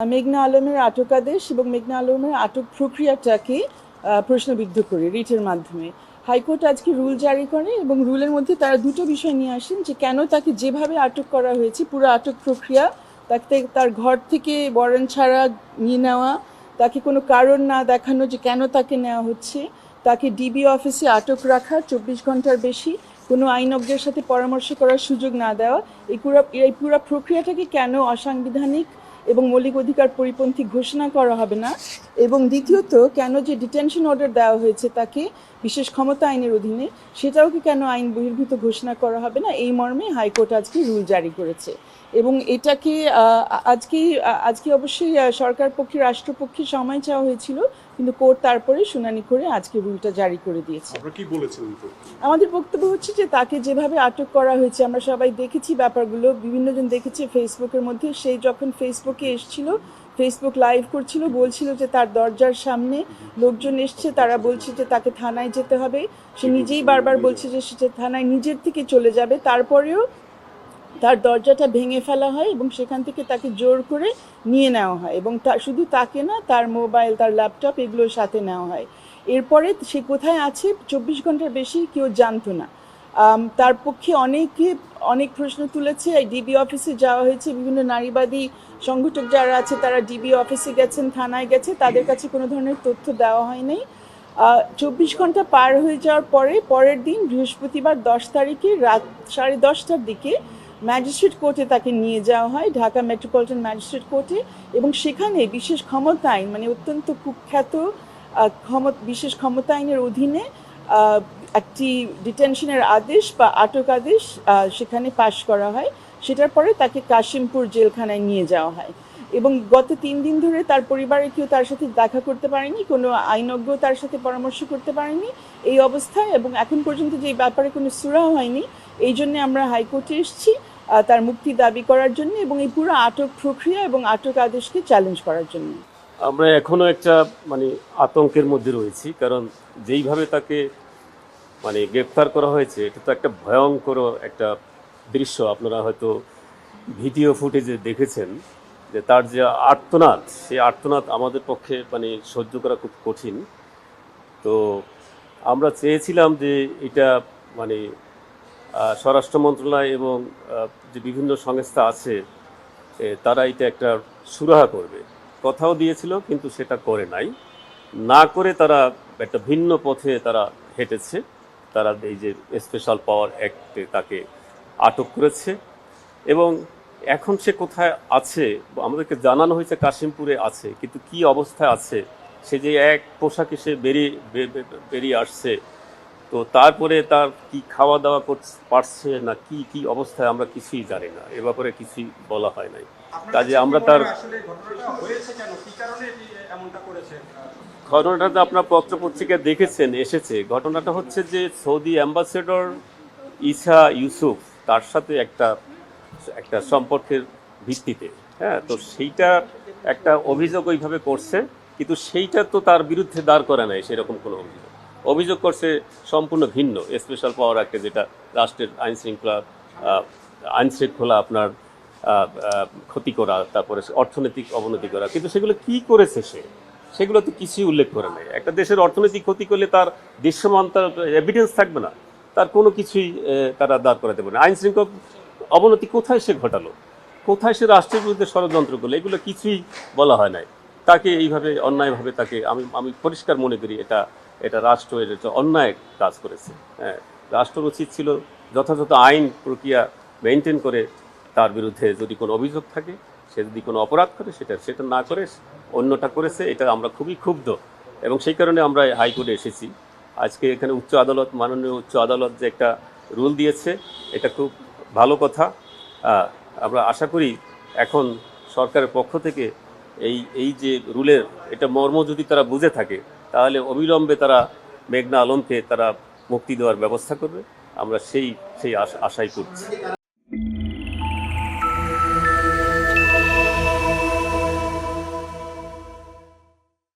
মেঘনা আলমের আটকাদেশ এবং মেঘনা আলমের আটক প্রক্রিয়াটাকে প্রশ্নবিদ্ধ করে রিটের মাধ্যমে হাইকোর্ট আজকে রুল জারি করে এবং রুলের মধ্যে তারা দুটো বিষয় নিয়ে আসেন যে কেন তাকে যেভাবে আটক করা হয়েছে পুরো আটক প্রক্রিয়া, তাকে তার ঘর থেকে ওয়ারেন্ট ছাড়া নিয়ে নেওয়া, তাকে কোনো কারণ না দেখানো যে কেন তাকে নেওয়া হচ্ছে, তাকে ডিবি অফিসে আটক রাখা 24 ঘন্টার বেশি, কোনো আইনজ্ঞের সাথে পরামর্শ করার সুযোগ না দেওয়া, এই পুরো প্রক্রিয়াটাকে কেন অসাংবিধানিক এবং মৌলিক অধিকার পরিপন্থী ঘোষণা করা হবে না, এবং দ্বিতীয়ত কেন যে ডিটেনশন অর্ডার দেওয়া হয়েছে তাকে বিশেষ ক্ষমতা আইনের অধীনে সেটাও কি কেন আইন বহির্ভূত ঘোষণা করা হবে না, এই মর্মে হাইকোর্ট আজকে রুল জারি করেছে। এবং এটাকে আজকে অবশ্যই সরকার পক্ষে রাষ্ট্রপক্ষে সময় চাওয়া হয়েছিল, কিন্তু কোর্ট তারপরে শুনানি করে আজকে রুলটা জারি করে দিয়েছে। আমাদের বক্তব্য হচ্ছে যে তাকে যেভাবে আটক করা হয়েছে আমরা সবাই দেখেছি, ব্যাপারগুলো বিভিন্নজন দেখেছে ফেসবুকের মধ্যে। সেই যখন ফেসবুকে এসেছিল, ফেসবুক লাইভ করছিল, বলছিল যে তার দরজার সামনে লোকজন এসছে, তারা বলছে যে তাকে থানায় যেতে হবে, সে নিজেই বারবার বলছে যে সে থানায় নিজের থেকে চলে যাবে, তারপরেও তার দরজাটা ভেঙে ফেলা হয় এবং সেখান থেকে তাকে জোর করে নিয়ে নেওয়া হয় এবং শুধু তাকে না, তার মোবাইল, তার ল্যাপটপ এগুলোর সাথে নেওয়া হয়। এরপরে সে কোথায় আছে 24 ঘন্টার বেশি কেউ জানতো না। তার পক্ষে অনেক প্রশ্ন তুলেছে। ডিবি অফিসে যাওয়া হয়েছে, বিভিন্ন নারীবাদী সংগঠক যারা আছে তারা ডিবি অফিসে গেছেন, থানায় গেছে, তাদের কাছে কোনো ধরনের তথ্য দেওয়া হয়নি। 24 ঘন্টা পার হয়ে যাওয়ার পরের দিন বৃহস্পতিবার 10 তারিখে রাত 10:30টার দিকে ম্যাজিস্ট্রেট কোর্টে তাকে নিয়ে যাওয়া হয়, ঢাকা মেট্রোপলিটন ম্যাজিস্ট্রেট কোর্টে, এবং সেখানে বিশেষ ক্ষমতা আইন মানে অত্যন্ত কুখ্যাত বিশেষ ক্ষমতা আইনের অধীনে একটি ডিটেনশনের আদেশ বা আটক আদেশ সেখানে পাশ করা হয়। সেটার পরে তাকে কাশিমপুর জেলখানায় নিয়ে যাওয়া হয় এবং গত 3 দিন ধরে তার পরিবারের কেউ তার সাথে দেখা করতে পারেনি, কোনো আইনজ্ঞ তার সাথে পরামর্শ করতে পারেনি এই অবস্থায়, এবং এখন পর্যন্ত যে ব্যাপারে কোনো সুরাহা হয়নি। এই জন্য আমরা হাইকোর্টে এসেছি তার মুক্তি দাবি করার জন্য এবং এই পুরো আটক প্রক্রিয়া এবং আটক আদেশকে চ্যালেঞ্জ করার জন্য। আমরা এখনো একটা আতঙ্কের মধ্যে রয়েছি, কারণ যেইভাবে তাকে গ্রেপ্তার করা হয়েছে এটা তো একটা ভয়ঙ্কর একটা দৃশ্য। আপনারা হয়তো ভিডিও ফুটেজে দেখেছেন যে তার যে আর্তনাদ, সেই আর্তনাদ আমাদের পক্ষে সহ্য করা খুব কঠিন। তো আমরা চেয়েছিলাম যে এটা স্বরাষ্ট্র মন্ত্রণালয় এবং যে বিভিন্ন সংস্থা আছে তারা এটা একটা সুরাহা করবে, কথাও দিয়েছিল, কিন্তু সেটা করে নাই। না করে তারা একটা ভিন্ন পথে তারা হেঁটেছে। তারা এই যে স্পেশাল পাওয়ার অ্যাক্টে তাকে আটক করেছে এবং এখন সে কোথায় আছে আমাদেরকে জানানো হয়েছে কাশিমপুরে আছে, কিন্তু কি অবস্থায় আছে, সে যে এক পোশাকে সে বেরিয়ে আসছে, তো তারপরে তার কি খাওয়া দাওয়া পারছে না কি কি অবস্থায় আমরা কিছুই জানি না, এ ব্যাপারে কিছুই বলা হয় নাই। কাজে আমরা তার ঘটনাটা আপনার পত্রপত্রিকায় দেখেছেন এসেছে। ঘটনাটা হচ্ছে যে সৌদি অ্যাম্বাসেডর ঈসা ইউসুফ তার সাথে একটা সম্পর্কের ভিত্তিতে, হ্যাঁ, তো সেইটা একটা অভিযোগ ওইভাবে করছে, কিন্তু সেইটা তো তার বিরুদ্ধে দাঁড় করা নাই সেরকম কোনো অভিযোগ করছে সম্পূর্ণ ভিন্ন। স্পেশাল পাওয়ার অ্যাক্টে যেটা রাষ্ট্রের আইনশৃঙ্খলা আপনার ক্ষতি করা, তারপরে অর্থনৈতিক অবনতি করা, কিন্তু সেগুলো কি করেছে সেগুলো তো কিছুই উল্লেখ করে নাই। একটা দেশের অর্থনৈতিক ক্ষতি করলে তার দৃশ্যমান তার এভিডেন্স থাকবে না, তার কোনো কিছুই তারা দাঁড় করাতে পারে না। আইনশৃঙ্খলা অবনতি কোথায় সে ঘটালো, কোথায় সে রাষ্ট্রের বিরুদ্ধে ষড়যন্ত্র করলো, এগুলো কিছুই বলা হয় নাই। তাকে এইভাবে অন্যায়ভাবে তাকে আমি পরিষ্কার মনে করি এটা রাষ্ট্র এটা অন্যায় কাজ করেছে। হ্যাঁ, রাষ্ট্রের উচিত ছিল যথাযথ আইন প্রক্রিয়া মেনটেন করে তার বিরুদ্ধে যদি কোনো অভিযোগ থাকে, সে যদি কোনো অপরাধ করে সেটা না করে অন্যটা করেছে, এটা আমরা খুবই ক্ষুব্ধ এবং সেই কারণে আমরা হাইকোর্টে এসেছি। আজকে এখানে মাননীয় উচ্চ আদালত যে একটা রুল দিয়েছে এটা খুব ভালো কথা। আমরা আশা করি এখন সরকারের পক্ষ থেকে এই যে রুলের এটা মর্ম যদি তারা বুঝে থাকে তাহলে অবিলম্বে তারা মেঘনা আলমকে তারা মুক্তি দেওয়ার ব্যবস্থা করবে। আমরা সেই আশাই করছি।